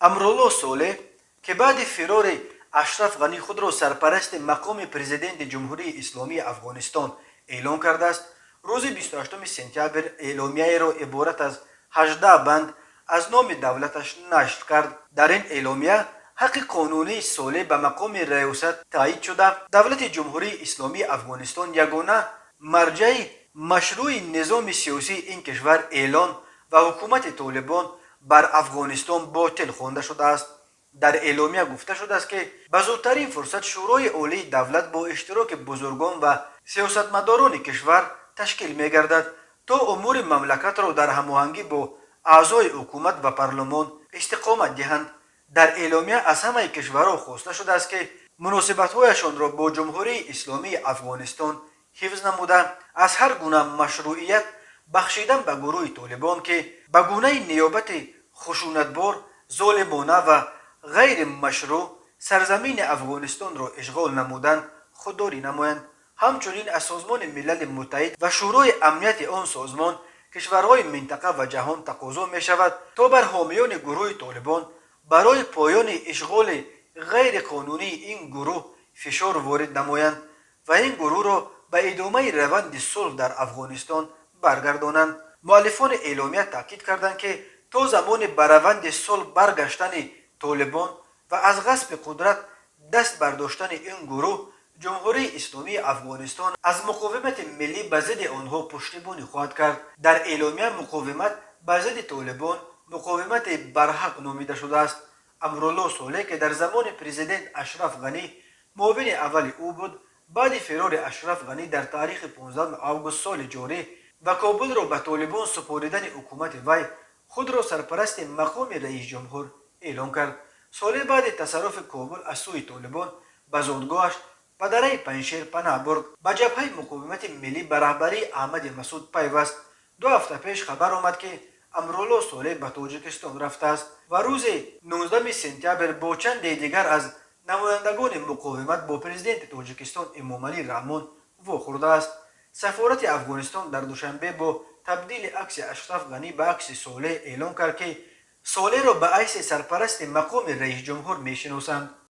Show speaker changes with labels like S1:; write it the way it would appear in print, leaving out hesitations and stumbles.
S1: امرالله صالح که بعد فرار اشرف غنی خود را سرپرست مقام پرزیدنت جمهوری اسلامی افغانستان اعلام کرده است، روز 28 سپتامبر اعلامیه را عبارت از 18 بند از نام دولتش نشر کرد. در این اعلامیه حق قانونی صالح به مقام ریاست تایید شده. دولت جمهوری اسلامی افغانستان یگانه مرجع مشروع نظام سیاسی این کشور اعلان و حکومت طالبان بر افغانستان باطل خوانده شده است. در اعلامیه گفته شده است که به زودترین فرصت شورای عالی دولت با اشتراک بزرگان و سیاستمداران کشور تشکیل می گردد تا امور مملکت را در هماهنگی با اعضای حکومت و پارلمان استقامت دهند. در اعلامیه از همه کشورها خواسته شده است که مناسبت‌هایشان را با جمهوری اسلامی افغانستان حفظ نموده از هر گونه مشروعیت بخشیدن به گروه طالبان که به گونه نیابت خشونتبار، ظالمانه و غیر مشروع سرزمین افغانستان را اشغال نمودن خودداری نمایند. همچنین از سازمان ملل متحد و شورای امنیت آن سازمان کشورهای منطقه و جهان تقاضا می شود تا بر حامیان گروه طالبان برای پایان اشغال غیر قانونی این گروه فشار وارد نمایند و این گروه را به ادامه روند صلح در افغانستان برگردانند. مؤلفان اعلامیه تاکید کردند که تا زمان به روند صلح برگشتن طالبان و از غصب قدرت دست برداشتن این گروه، جمهوری اسلامی افغانستان از مقاومت ملی به ضد آنها پشتیبانی خواهد کرد. در اعلامیه مقاومت به ضد طالبان مقاومت برحق نامیده شده است. امرالله صالح که در زمان پرزیدنت اشرف غنی معاون اول او بود، بعد فرار اشرف غنی در تاریخ 15 آگوست سال جاری و کابل را به طالبان سپاریدن حکومت وی خود را سرپرست مقام رئیس جمهور اعلام کرد. صالح بعد تصرف کابل از سوی طالبان به زادگاهش به دره پنجشیر پناه برد. به جبهه مقاومت ملی به رهبری احمد مسعود پیوست. 2 هفته پیش خبر آمد که امرالله صالح به تاجیکستان رفته است و روز 19 سپتامبر با چند دیگر از نمایندگان مقاومت با پرزیدنت تاجیکستان امامعلی رحمان واخورده است. سفارت افغانستان در دوشنبه با تبدیل عکس اشرف غنی به عکس صالح اعلام کرد که صالح را به حیث سرپرست مقام رئیس جمهور میشناسند.